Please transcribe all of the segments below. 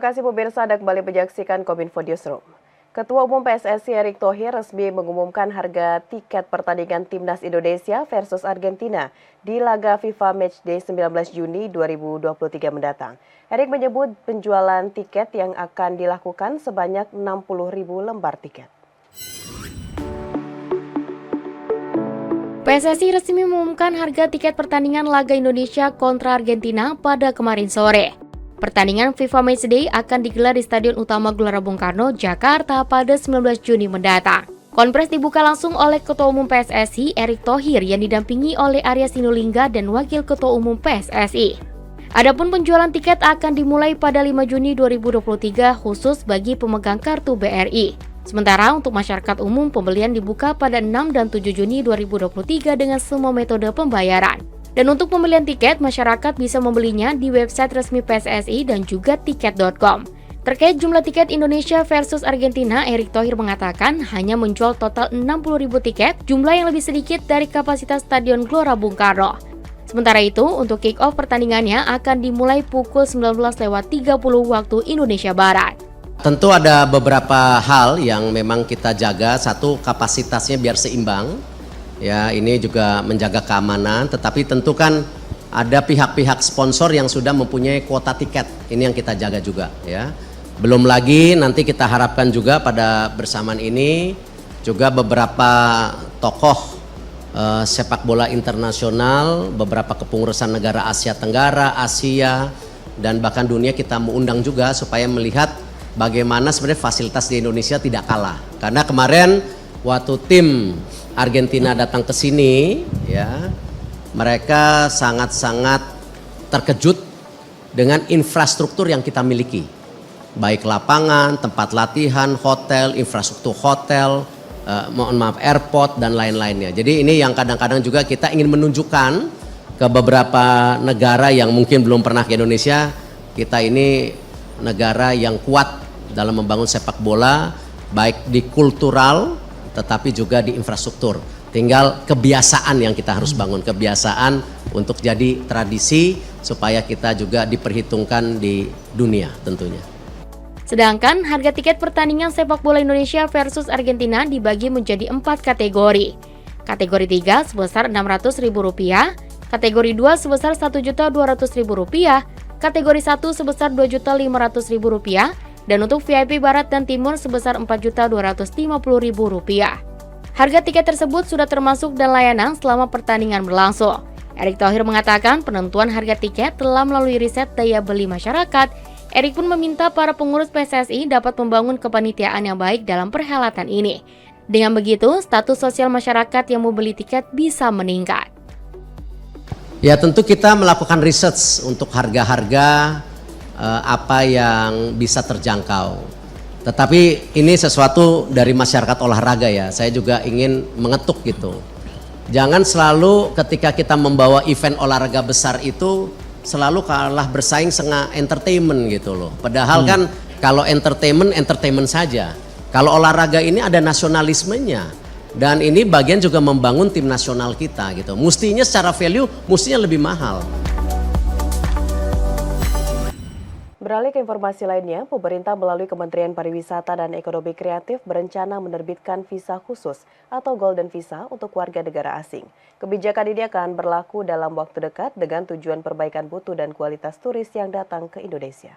Terima kasih pemirsa, Anda kembali menyaksikan Kominfo Newsroom. Ketua Umum PSSI Erick Thohir resmi mengumumkan harga tiket pertandingan Timnas Indonesia versus Argentina di laga FIFA Matchday 19 Juni 2023 mendatang. Erick menyebut penjualan tiket yang akan dilakukan sebanyak 60.000 lembar tiket. PSSI resmi mengumumkan harga tiket pertandingan laga Indonesia kontra Argentina pada kemarin sore. Pertandingan FIFA Matchday akan digelar di Stadion Utama Gelora Bung Karno, Jakarta pada 19 Juni mendatang. Konferensi dibuka langsung oleh Ketua Umum PSSI Erick Thohir yang didampingi oleh Arya Sinulinga dan Wakil Ketua Umum PSSI. Adapun penjualan tiket akan dimulai pada 5 Juni 2023 khusus bagi pemegang kartu BRI. Sementara untuk masyarakat umum pembelian dibuka pada 6 dan 7 Juni 2023 dengan semua metode pembayaran. Dan untuk pembelian tiket, masyarakat bisa membelinya di website resmi PSSI dan juga tiket.com. Terkait jumlah tiket Indonesia versus Argentina, Erick Thohir mengatakan hanya menjual total 60.000 tiket, jumlah yang lebih sedikit dari kapasitas Stadion Gelora Bung Karno. Sementara itu, untuk kick-off pertandingannya akan dimulai pukul 19.30 waktu Indonesia Barat. Tentu ada beberapa hal yang memang kita jaga. Satu, kapasitasnya biar seimbang. Ya, ini juga menjaga keamanan, tetapi tentu kan ada pihak-pihak sponsor yang sudah mempunyai kuota tiket. Ini yang kita jaga juga, ya. Belum lagi nanti kita harapkan juga pada bersamaan ini juga beberapa tokoh sepak bola internasional, beberapa kepengurusan negara Asia Tenggara, Asia, dan bahkan dunia kita mengundang juga supaya melihat bagaimana sebenarnya fasilitas di Indonesia tidak kalah. Karena kemarin waktu tim Argentina datang ke sini, ya, mereka sangat-sangat terkejut dengan infrastruktur yang kita miliki, baik lapangan, tempat latihan, hotel, infrastruktur hotel, airport dan lain-lainnya. Jadi ini yang kadang-kadang juga kita ingin menunjukkan ke beberapa negara yang mungkin belum pernah ke Indonesia, kita ini negara yang kuat dalam membangun sepak bola, baik di kultural tetapi juga di infrastruktur. Tinggal kebiasaan yang kita harus bangun, kebiasaan untuk jadi tradisi supaya kita juga diperhitungkan di dunia tentunya. Sedangkan harga tiket pertandingan sepak bola Indonesia versus Argentina dibagi menjadi 4 kategori. Kategori 3 sebesar Rp600.000, kategori 2 sebesar Rp1.200.000, kategori 1 sebesar Rp2.500.000, dan untuk VIP Barat dan Timur sebesar Rp4.250.000. Harga tiket tersebut sudah termasuk dan layanan selama pertandingan berlangsung. Erick Thohir mengatakan penentuan harga tiket telah melalui riset daya beli masyarakat. Erick pun meminta para pengurus PSSI dapat membangun kepanitiaan yang baik dalam perhelatan ini. Dengan begitu, status sosial masyarakat yang membeli tiket bisa meningkat. Ya, tentu kita melakukan research untuk harga-harga apa yang bisa terjangkau. Tetapi ini sesuatu dari masyarakat olahraga, ya. Saya juga ingin mengetuk gitu. Jangan selalu ketika kita membawa event olahraga besar itu selalu kalah bersaing dengan entertainment gitu loh. Padahal kan kalau entertainment saja. Kalau olahraga ini ada nasionalismenya. Dan ini bagian juga membangun tim nasional kita gitu. Mestinya secara value mestinya lebih mahal. Beralih ke informasi lainnya, pemerintah melalui Kementerian Pariwisata dan Ekonomi Kreatif berencana menerbitkan visa khusus atau Golden Visa untuk warga negara asing. Kebijakan ini akan berlaku dalam waktu dekat dengan tujuan perbaikan mutu dan kualitas turis yang datang ke Indonesia.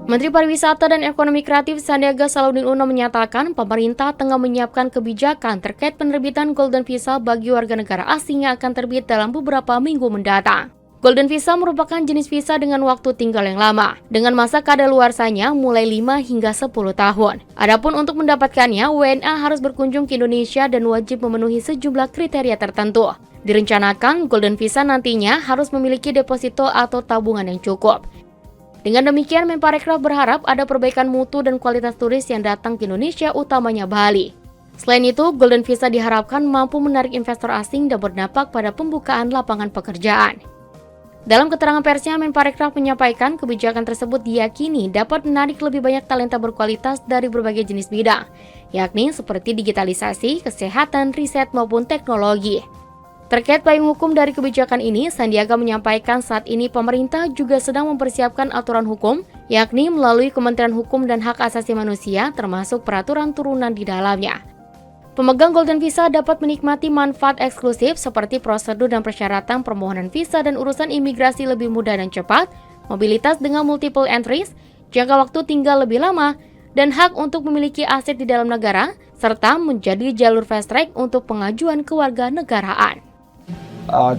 Menteri Pariwisata dan Ekonomi Kreatif Sandiaga Salahuddin Uno menyatakan pemerintah tengah menyiapkan kebijakan terkait penerbitan Golden Visa bagi warga negara asing yang akan terbit dalam beberapa minggu mendatang. Golden Visa merupakan jenis visa dengan waktu tinggal yang lama, dengan masa kadaluarsanya mulai 5 hingga 10 tahun. Adapun untuk mendapatkannya, WNA harus berkunjung ke Indonesia dan wajib memenuhi sejumlah kriteria tertentu. Direncanakan, Golden Visa nantinya harus memiliki deposito atau tabungan yang cukup. Dengan demikian, Menparekraf berharap ada perbaikan mutu dan kualitas turis yang datang ke Indonesia, utamanya Bali. Selain itu, Golden Visa diharapkan mampu menarik investor asing dan berdampak pada pembukaan lapangan pekerjaan. Dalam keterangan persnya, Menparekraf menyampaikan kebijakan tersebut diyakini dapat menarik lebih banyak talenta berkualitas dari berbagai jenis bidang, yakni seperti digitalisasi, kesehatan, riset, maupun teknologi. Terkait payung hukum dari kebijakan ini, Sandiaga menyampaikan saat ini pemerintah juga sedang mempersiapkan aturan hukum, yakni melalui Kementerian Hukum dan Hak Asasi Manusia, termasuk peraturan turunan di dalamnya. Pemegang Golden Visa dapat menikmati manfaat eksklusif seperti prosedur dan persyaratan permohonan visa dan urusan imigrasi lebih mudah dan cepat, mobilitas dengan multiple entries, jangka waktu tinggal lebih lama, dan hak untuk memiliki aset di dalam negara, serta menjadi jalur fast track untuk pengajuan kewarganegaraan.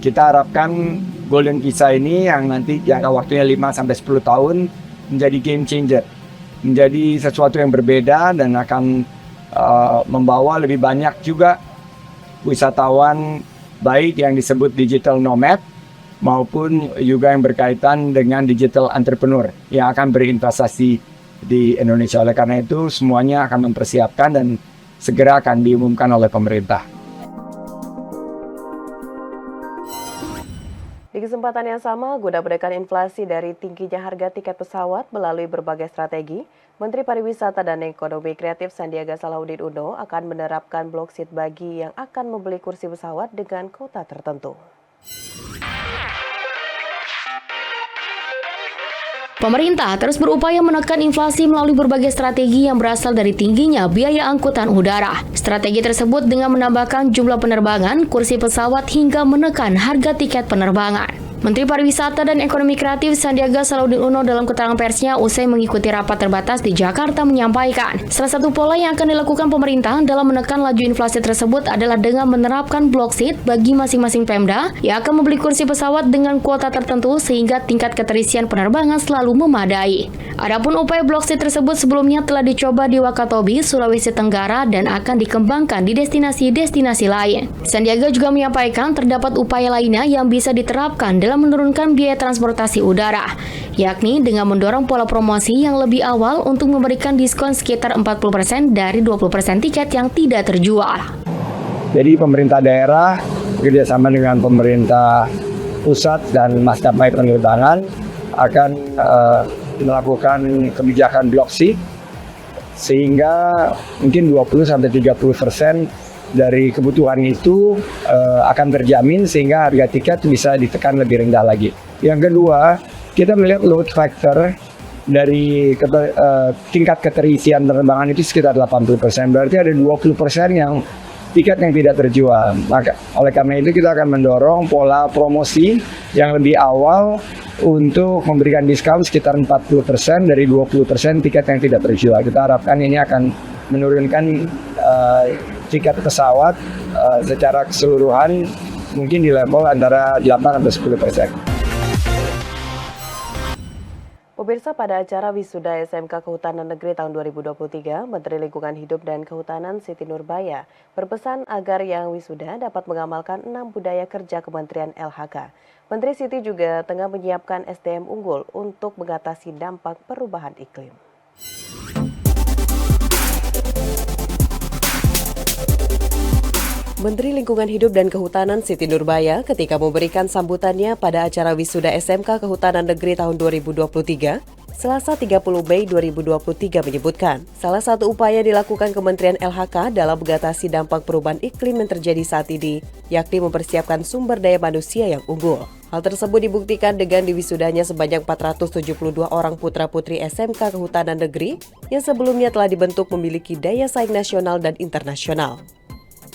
Kita harapkan Golden Visa ini yang nanti jangka waktunya 5-10 tahun menjadi game changer, menjadi sesuatu yang berbeda dan akan membawa lebih banyak juga wisatawan, baik yang disebut digital nomad maupun juga yang berkaitan dengan digital entrepreneur yang akan berinvestasi di Indonesia. Oleh karena itu semuanya akan mempersiapkan dan segera akan diumumkan oleh pemerintah. Di kesempatan yang sama, guna menekan inflasi dari tingginya harga tiket pesawat melalui berbagai strategi, Menteri Pariwisata dan Ekonomi Kreatif Sandiaga Salahuddin Uno akan menerapkan blok seat bagi yang akan membeli kursi pesawat dengan kuota tertentu. Pemerintah terus berupaya menekan inflasi melalui berbagai strategi yang berasal dari tingginya biaya angkutan udara. Strategi tersebut dengan menambahkan jumlah penerbangan, kursi pesawat hingga menekan harga tiket penerbangan. Menteri Pariwisata dan Ekonomi Kreatif Sandiaga Salahuddin Uno dalam keterangan persnya usai mengikuti rapat terbatas di Jakarta menyampaikan, salah satu pola yang akan dilakukan pemerintah dalam menekan laju inflasi tersebut adalah dengan menerapkan block seat bagi masing-masing Pemda yang akan membeli kursi pesawat dengan kuota tertentu sehingga tingkat keterisian penerbangan selalu memadai. Adapun upaya block seat tersebut sebelumnya telah dicoba di Wakatobi, Sulawesi Tenggara dan akan dikembangkan di destinasi-destinasi lain. Sandiaga juga menyampaikan terdapat upaya lainnya yang bisa diterapkan dalam menurunkan biaya transportasi udara, yakni dengan mendorong pola promosi yang lebih awal untuk memberikan diskon sekitar 40% dari 20% tiket yang tidak terjual. Jadi pemerintah daerah bekerjasama dengan pemerintah pusat dan maskapai penerbangan akan melakukan kebijakan block seat sehingga mungkin 20-30% dari kebutuhan itu akan terjamin sehingga harga tiket bisa ditekan lebih rendah lagi. Yang kedua, kita melihat load factor dari tingkat keterisian penerbangan itu sekitar 80%. Berarti ada 20% yang tiket yang tidak terjual. Maka oleh karena itu kita akan mendorong pola promosi yang lebih awal untuk memberikan diskon sekitar 40% dari 20% tiket yang tidak terjual. Kita harapkan ini akan menurunkan tiket pesawat secara keseluruhan mungkin di level antara 8-10%. Pemirsa, pada acara wisuda SMK Kehutanan Negeri tahun 2023, Menteri Lingkungan Hidup dan Kehutanan Siti Nurbaya berpesan agar yang wisuda dapat mengamalkan 6 budaya kerja Kementerian LHK. Menteri Siti juga tengah menyiapkan SDM unggul untuk mengatasi dampak perubahan iklim. Menteri Lingkungan Hidup dan Kehutanan Siti Nurbaya ketika memberikan sambutannya pada acara wisuda SMK Kehutanan Negeri tahun 2023, Selasa 30 Mei 2023 menyebutkan, salah satu upaya dilakukan Kementerian LHK dalam mengatasi dampak perubahan iklim yang terjadi saat ini, yakni mempersiapkan sumber daya manusia yang unggul. Hal tersebut dibuktikan dengan diwisudanya sebanyak 472 orang putra-putri SMK Kehutanan Negeri yang sebelumnya telah dibentuk memiliki daya saing nasional dan internasional.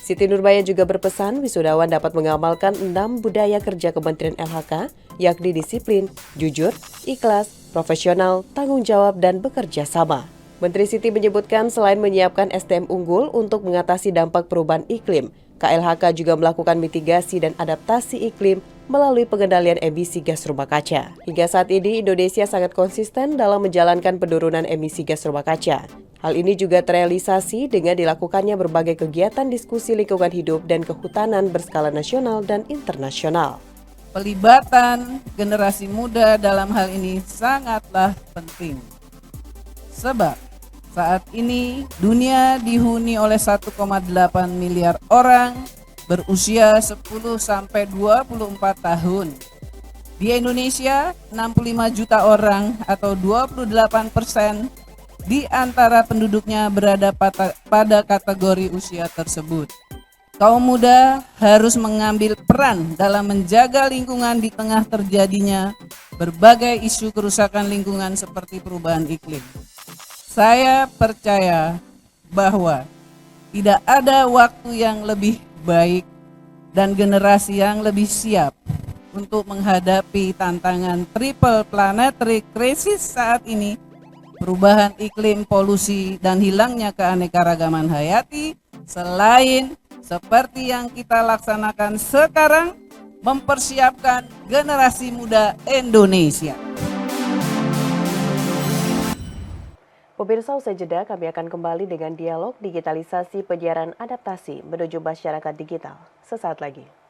Siti Nurbaya juga berpesan wisudawan dapat mengamalkan 6 budaya kerja Kementerian LHK, yakni disiplin, jujur, ikhlas, profesional, tanggung jawab, dan bekerja sama. Menteri Siti menyebutkan selain menyiapkan SDM unggul untuk mengatasi dampak perubahan iklim, KLHK juga melakukan mitigasi dan adaptasi iklim melalui pengendalian emisi gas rumah kaca. Hingga saat ini, Indonesia sangat konsisten dalam menjalankan penurunan emisi gas rumah kaca. Hal ini juga terrealisasi dengan dilakukannya berbagai kegiatan diskusi lingkungan hidup dan kehutanan berskala nasional dan internasional. Pelibatan generasi muda dalam hal ini sangatlah penting. Sebab saat ini dunia dihuni oleh 1,8 miliar orang berusia 10-24 tahun. Di Indonesia, 65 juta orang atau 28% di antara penduduknya berada pada kategori usia tersebut. kaum muda harus mengambil peran dalam menjaga lingkungan di tengah terjadinya berbagai isu kerusakan lingkungan seperti perubahan iklim. Saya percaya bahwa tidak ada waktu yang lebih baik dan generasi yang lebih siap untuk menghadapi tantangan triple planetary crisis saat ini, perubahan iklim, polusi, dan hilangnya keanekaragaman hayati, selain seperti yang kita laksanakan sekarang, mempersiapkan generasi muda Indonesia. Pemirsa, usai jeda kami akan kembali dengan dialog digitalisasi penyiaran adaptasi menuju masyarakat digital. Sesaat lagi.